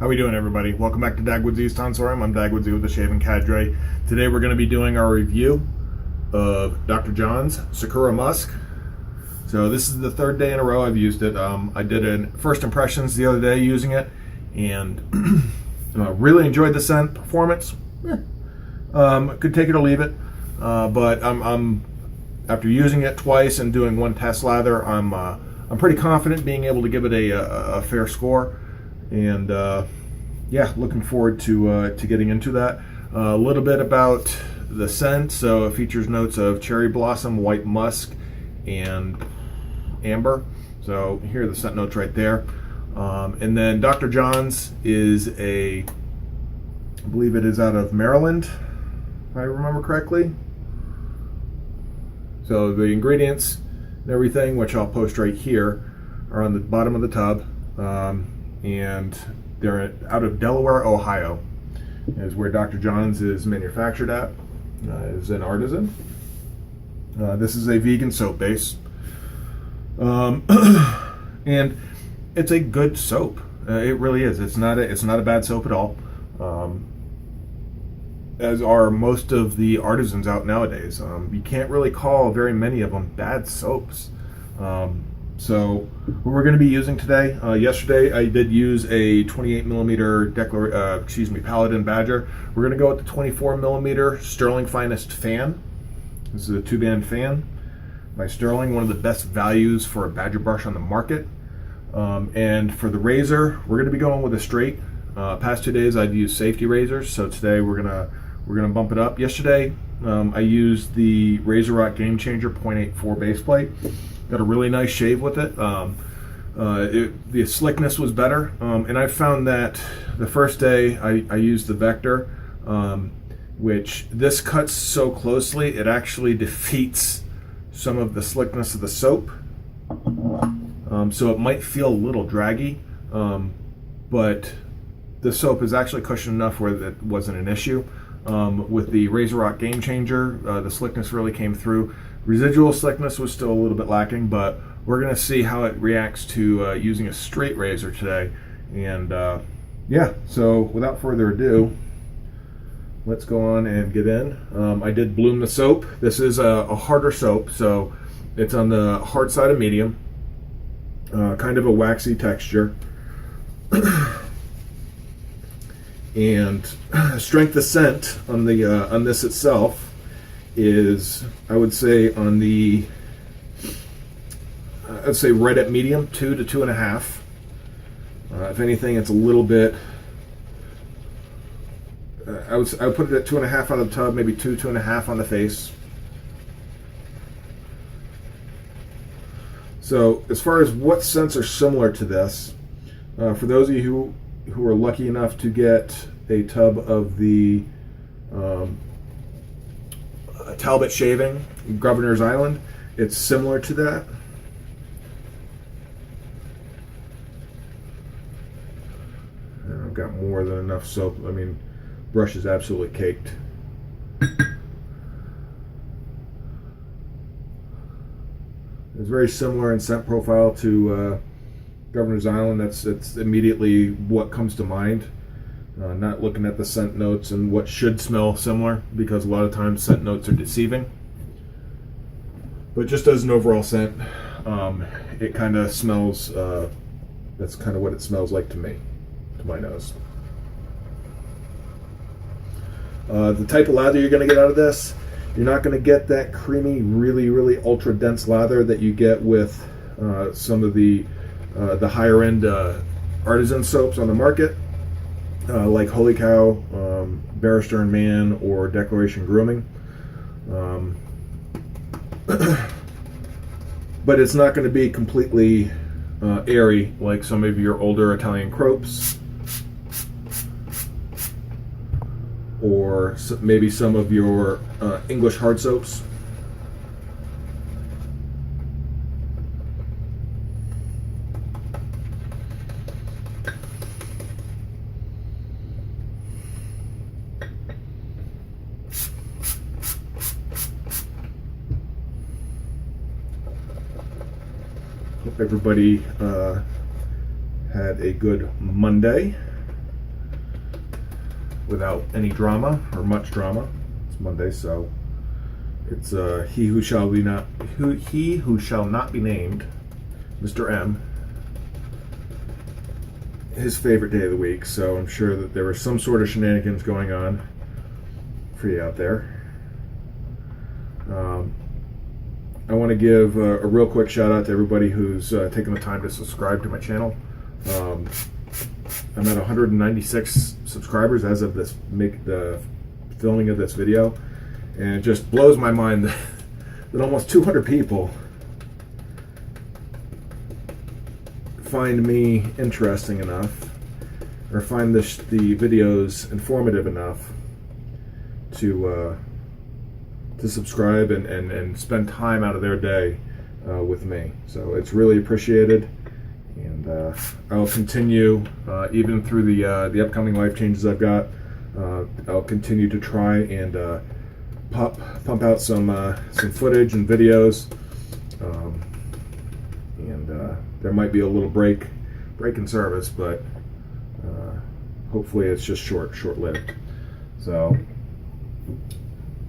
How we doing, everybody? Welcome back to Dagwoodz Tonsorium. I'm Dagwoodz with the Shaving Cadre. Today we're going to be doing our review of Dr. John's Sakura Musk. So this is the third day in a row I've used it. I did a first impressions the other day using it, and really enjoyed the scent. Performance, could take it or leave it. But I'm after using it twice and doing one test lather, I'm pretty confident being able to give it a fair score. And yeah, looking forward to getting into that. A little bit about the scent. So it features notes of cherry blossom, white musk, and amber. So here are the scent notes right there. And then Dr. John's is I believe it is out of Maryland, if I remember correctly. So the ingredients and everything, which I'll post right here, are on the bottom of the tub. And they're out of Delaware, Ohio, is where Dr. John's is manufactured at, is an artisan. This is a vegan soap base. And it's a good soap. It really is. It's not a bad soap at all. As are most of the artisans out nowadays. You can't really call very many of them bad soaps. So what we're going to be using today, yesterday I did use a 28 millimeter Paladin Badger. We're going to go with the 24 millimeter Sterling Finest fan. This is a 2-band fan by Sterling, one of the best values for a Badger brush on the market. And for the razor, we're going to be going with a straight. Past 2 days I've used safety razors, so today we're gonna bump it up. Yesterday I used the Razor Rock Game Changer 0.84 base plate. Got a really nice shave with it. The slickness was better, and I found that the first day I used the Vector, which this cuts so closely it actually defeats some of the slickness of the soap. So it might feel a little draggy, but the soap is actually cushioned enough where that wasn't an issue. With the Razor Rock Game Changer, the slickness really came through. Residual slickness was still a little bit lacking, but we're going to see how it reacts to using a straight razor today. And yeah, so without further ado, let's go on and get in. I did bloom the soap. This is a harder soap, so it's on the hard side of medium, kind of a waxy texture. And strength of scent on this itself is, I would say, on the I'd say right at medium, 2 to 2.5. If anything, it's a little bit. I would put it at 2.5 on the tub, maybe 2.5 on the face. So as far as what scents are similar to this, for those of you who are lucky enough to get a tub of the Talbot shaving, Governor's Island, it's similar to that. And I've got more than enough soap. I mean, brush is absolutely caked. It's very similar in scent profile to Governor's Island. That's immediately what comes to mind. Not looking at the scent notes and what should smell similar, because a lot of times scent notes are deceiving. But just as an overall scent, it kind of smells, that's kind of what it smells like to me, to my nose. The type of lather you're going to get out of this, you're not going to get that creamy, really, really ultra dense lather that you get with some of the higher end artisan soaps on the market, like Holy Cow, Barrister and Man, or Declaration Grooming. But it's not going to be completely airy like some of your older Italian Cropes, or maybe some of your English hard soaps. Hope everybody had a good Monday. without any drama or much drama. It's Monday, so it's he who shall not be named, Mr. M. His favorite day of the week, so I'm sure that there was some sort of shenanigans going on for you out there. I want to give a real quick shout out to everybody who's taken the time to subscribe to my channel. I'm at 196 subscribers as of the filming of this video, and it just blows my mind that almost 200 people find me interesting enough, or find the videos informative enough to subscribe and spend time out of their day with me. So it's really appreciated, and I'll continue even through the upcoming life changes I've got. I'll continue to try and pump out some footage and videos, and there might be a little break in service, but hopefully it's just short-lived. So,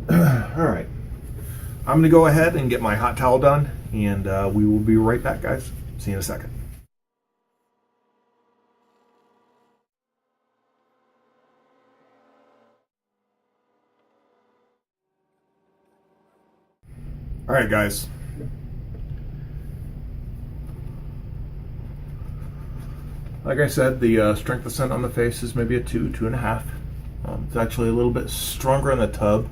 all right, I'm gonna go ahead and get my hot towel done, and we will be right back, guys. See you in a second. All right, guys. Like I said, the strength of scent on the face is maybe a 2.5. It's actually a little bit stronger in the tub.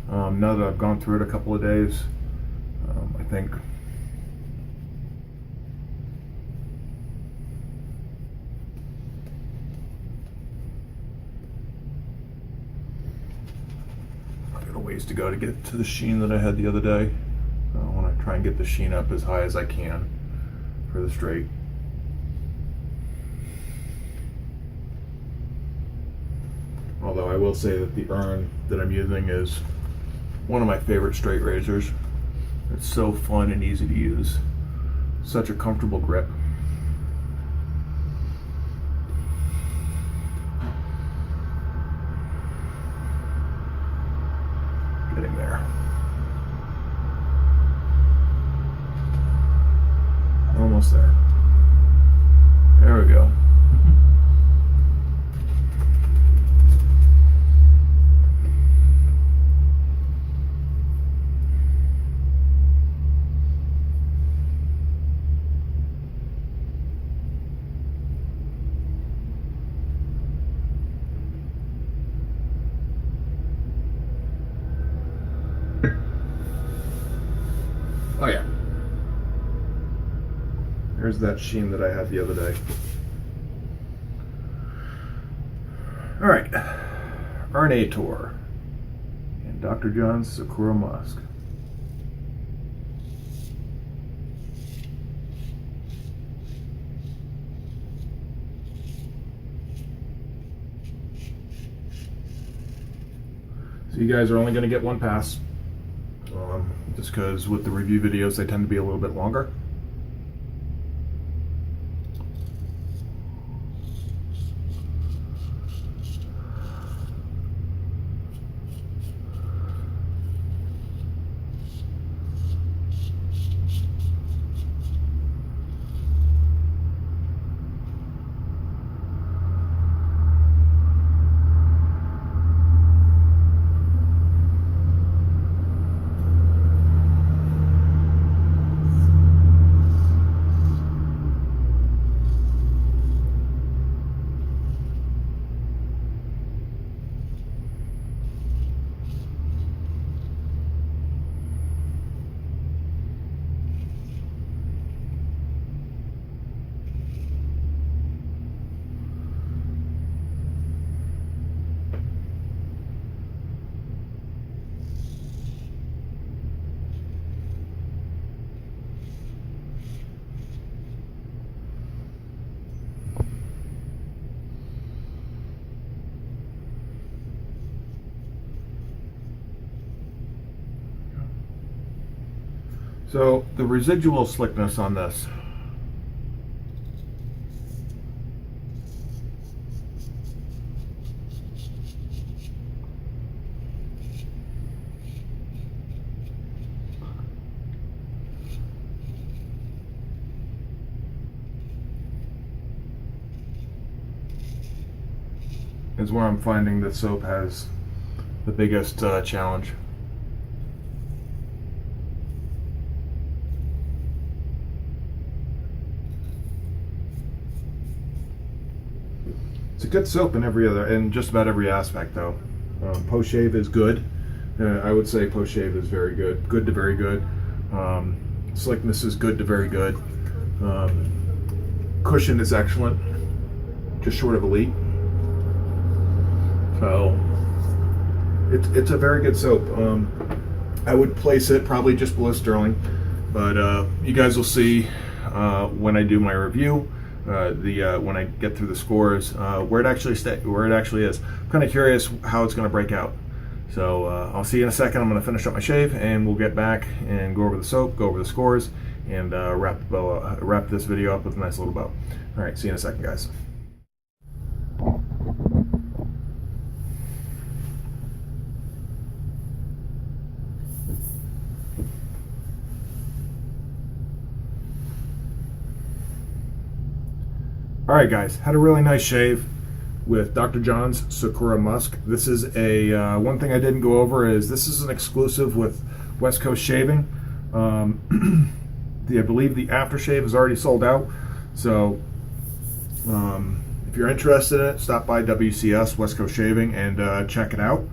Now that I've gone through it a couple of days, I think I got a ways to go to get to the sheen that I had the other day. I want to try and get the sheen up as high as I can for the straight. Although I will say that the urn that I'm using is one of my favorite straight razors. It's so fun and easy to use. Such a comfortable grip. Getting there. Almost there. There we go. Oh yeah. There's that sheen that I had the other day. All right, Urnator and Dr. John's Sakura Musk. So you guys are only going to get one pass. Just because with the review videos they tend to be a little bit longer. So the residual slickness on this is where I'm finding that soap has the biggest challenge. It's a good soap in just about every aspect, though. Post shave is good. I would say post shave is very good, good to very good. Slickness is good to very good. Cushion is excellent, just short of elite. So it's a very good soap. I would place it probably just below Sterling, but you guys will see when I do my review. When I get through the scores, where it actually is. I'm kind of curious how it's going to break out. So I'll see you in a second. I'm going to finish up my shave, and we'll get back and go over the soap, go over the scores, and wrap this video up with a nice little bow. All right, see you in a second, guys. Alright guys, had a really nice shave with Dr. John's Sakura Musk. This is a, one thing I didn't go over is this is an exclusive with West Coast Shaving. I believe the Aftershave is already sold out. So if you're interested in it, stop by WCS, West Coast Shaving, and check it out.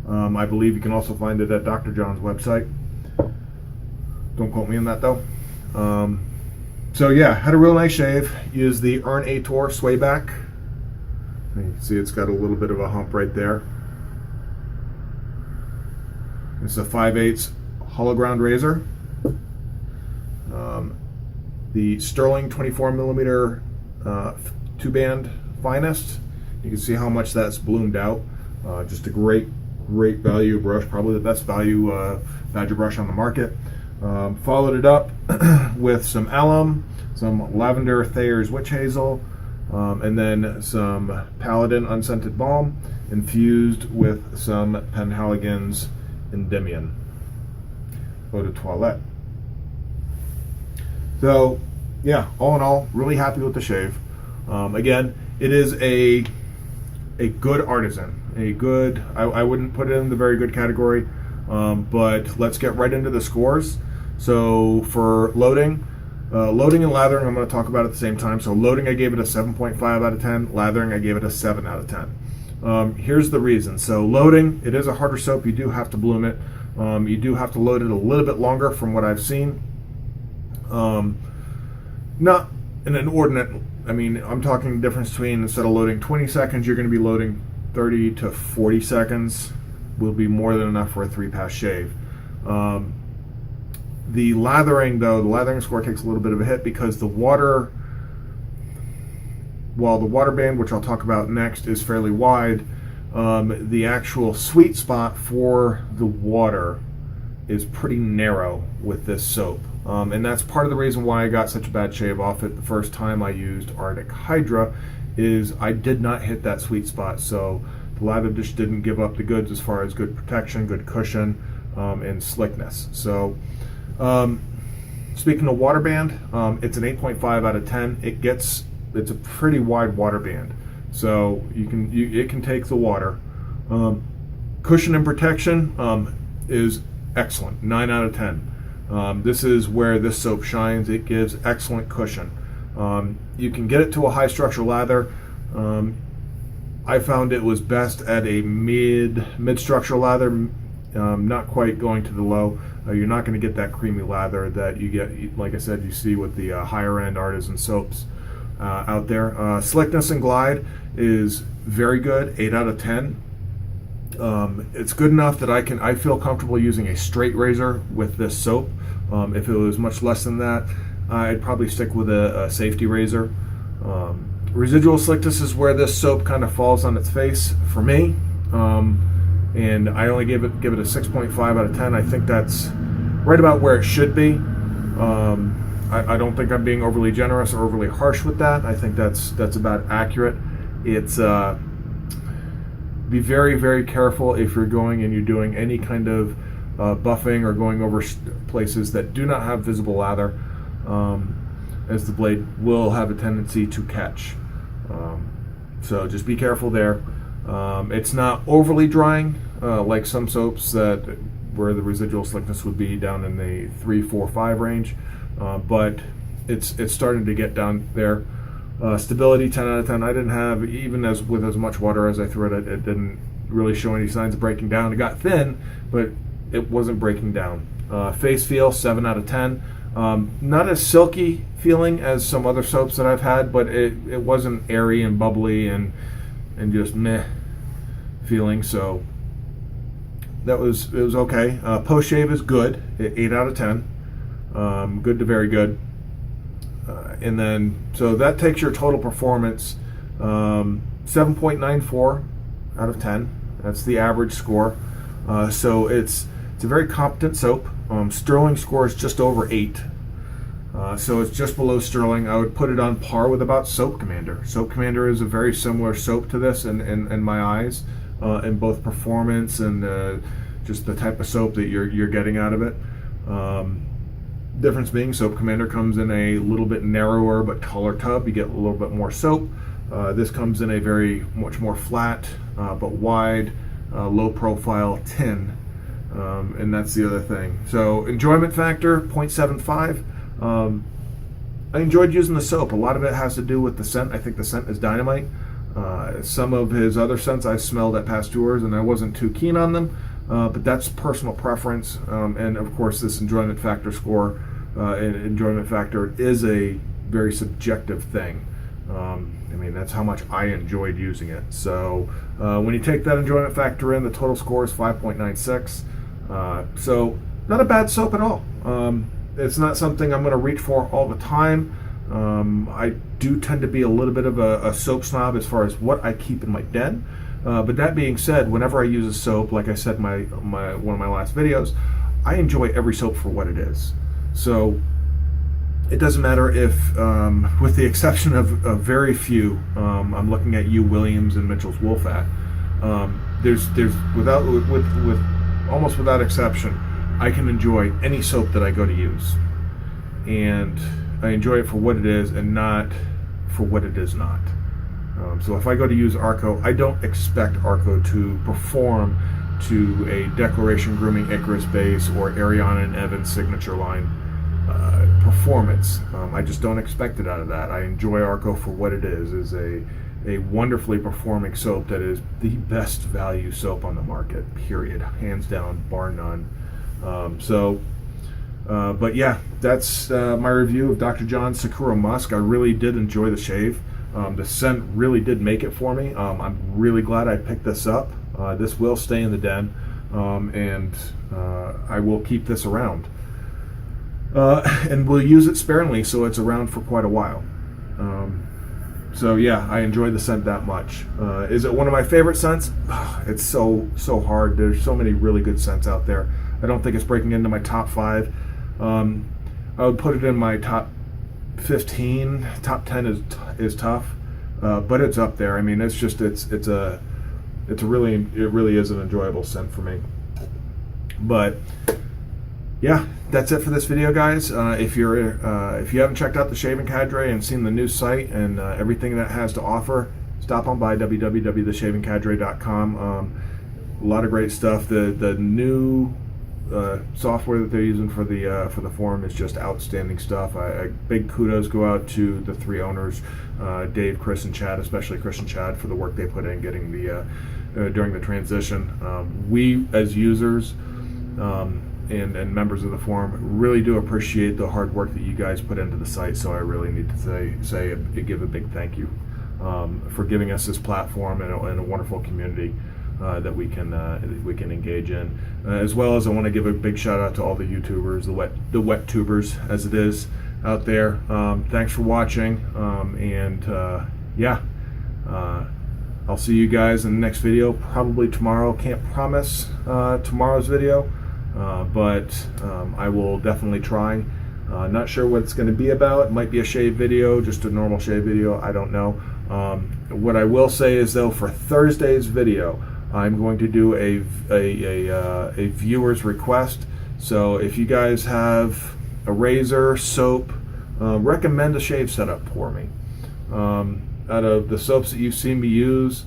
I believe you can also find it at Dr. John's website. Don't quote me on that though. So yeah, had a real nice shave. Used the Earn A Tour sway back. You can see it's got a little bit of a hump right there. It's a 5/8 hollow ground razor. The Sterling 24mm 2-band finest. You can see how much that's bloomed out. Just a great value brush, probably the best value badger brush on the market. Followed it up with some alum, some lavender Thayer's witch hazel, and then some Paladin unscented balm infused with some Penhaligon's Endymion eau de toilette. So yeah, all in all, really happy with the shave. Again, it is a good artisan, I wouldn't put it in the very good category, but let's get right into the scores. So for loading and lathering, I'm going to talk about at the same time. So loading, I gave it a 7.5 out of 10. Lathering, I gave it a 7 out of 10. Here's the reason. So loading, it is a harder soap. You do have to bloom it. You do have to load it a little bit longer from what I've seen. Not an inordinate, I mean, I'm talking the difference between, instead of loading 20 seconds, you're going to be loading 30 to 40 seconds. Will be more than enough for a 3-pass shave. The lathering, though, the lathering score takes a little bit of a hit because the water, while the water band, which I'll talk about next, is fairly wide, the actual sweet spot for the water is pretty narrow with this soap. And that's part of the reason why I got such a bad shave off it the first time I used Arctic Hydra, is I did not hit that sweet spot. So the lather just didn't give up the goods as far as good protection, good cushion, and slickness. So speaking of water band, it's an 8.5 out of 10. It's a pretty wide water band, so it can take the water. Cushion and protection is excellent, 9 out of 10. This is where this soap shines. It gives excellent cushion. You can get it to a high structure lather. I found it was best at a mid structure lather, not quite going to the low. You're not going to get that creamy lather that you get, like I said, you see with the higher end artisan soaps out there. Slickness and glide is very good, 8 out of 10. It's good enough that I feel comfortable using a straight razor with this soap. If it was much less than that, I'd probably stick with a safety razor. Residual slickness is where this soap kind of falls on its face for me. And I only give it a 6.5 out of 10. I think that's right about where it should be. I don't think I'm being overly generous or overly harsh with that. I think that's about accurate. It's be very, very careful if you're going and you're doing any kind of buffing or going over places that do not have visible lather, as the blade will have a tendency to catch. So just be careful there. It's not overly drying like some soaps that where the residual slickness would be down in the 3, 4, 5 range, but it's starting to get down there. Stability 10 out of 10. I didn't have, even with as much water as I threw it, it didn't really show any signs of breaking down. It got thin, but it wasn't breaking down. Face feel 7 out of 10. Not as silky feeling as some other soaps that I've had, but it wasn't airy and bubbly and just meh feeling. So it was okay. Post shave is good, 8 out of 10. Good to very good. And then so that takes your total performance 7.94 out of 10. That's the average score. So it's a very competent soap. Sterling score is just over 8. So it's just below Sterling. I would put it on par with about Soap Commander. Soap Commander is a very similar soap to this in my eyes, in both performance and just the type of soap that you're getting out of it. Difference being Soap Commander comes in a little bit narrower but taller tub. You get a little bit more soap. This comes in a much more flat but wide, low profile tin. And that's the other thing. So enjoyment factor 0.75. I enjoyed using the soap. A lot of it has to do with the scent. I think the scent is dynamite. Some of his other scents I smelled at past tours and I wasn't too keen on them, but that's personal preference. And of course this enjoyment factor score, enjoyment factor is a very subjective thing. I mean, that's how much I enjoyed using it. So when you take that enjoyment factor in, the total score is 5.96. So not a bad soap at all. It's not something I'm going to reach for all the time. I do tend to be a little bit of a soap snob as far as what I keep in my den. But that being said, whenever I use a soap, like I said in one of my last videos, I enjoy every soap for what it is. So it doesn't matter if, with the exception of very few, I'm looking at U. Williams and Mitchell's Wool Fat. There's with almost without exception, I can enjoy any soap that I go to use, and I enjoy it for what it is and not for what it is not. So if I go to use Arco, I don't expect Arco to perform to a Declaration Grooming Icarus base or Ariana and Evans signature line performance. I just don't expect it out of that. I enjoy Arco for what it is a wonderfully performing soap that is the best value soap on the market, period, hands down, bar none. But yeah, that's my review of Dr. John's Sakura Musk. I really did enjoy the shave. The scent really did make it for me. I'm really glad I picked this up. This will stay in the den, and I will keep this around. And we'll use it sparingly, so it's around for quite a while. So yeah, I enjoy the scent that much. Is it one of my favorite scents? It's so hard. There's so many really good scents out there. I don't think it's breaking into my top 5. I would put it in my top 15. Top 10 is tough, but it's up there. I mean, it really is an enjoyable scent for me. But yeah, that's it for this video, guys. If you haven't checked out the Shaving Cadre and seen the new site and everything that it has to offer, stop on by www.theshavingcadre.com. A lot of great stuff. The new software that they're using for the forum is just outstanding stuff. Big kudos go out to the 3 owners, Dave, Chris, and Chad, especially Chris and Chad, for the work they put in getting during the transition. We as users and members of the forum really do appreciate the hard work that you guys put into the site. So I really need to give a big thank you for giving us this platform and a wonderful community that we can engage in, as well as I want to give a big shout out to all the YouTubers, the wet tubers as it is out there. Thanks for watching, and yeah, I'll see you guys in the next video, probably tomorrow. Can't promise tomorrow's video, but I will definitely try. Not sure what it's going to be about. It might be a shave video, just a normal shave video, I don't know. What I will say is, though, for Thursday's video, I'm going to do a viewer's request. So if you guys have a razor, soap, recommend a shave setup for me. Out of the soaps that you've seen me use,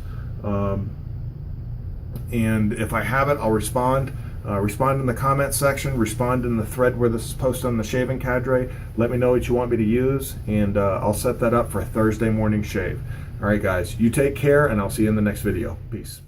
And if I have it, I'll respond. Respond in the comment section, respond in the thread where this is posted on the shaving cadre. Let me know what you want me to use, and I'll set that up for a Thursday morning shave. All right, guys, you take care, and I'll see you in the next video. Peace.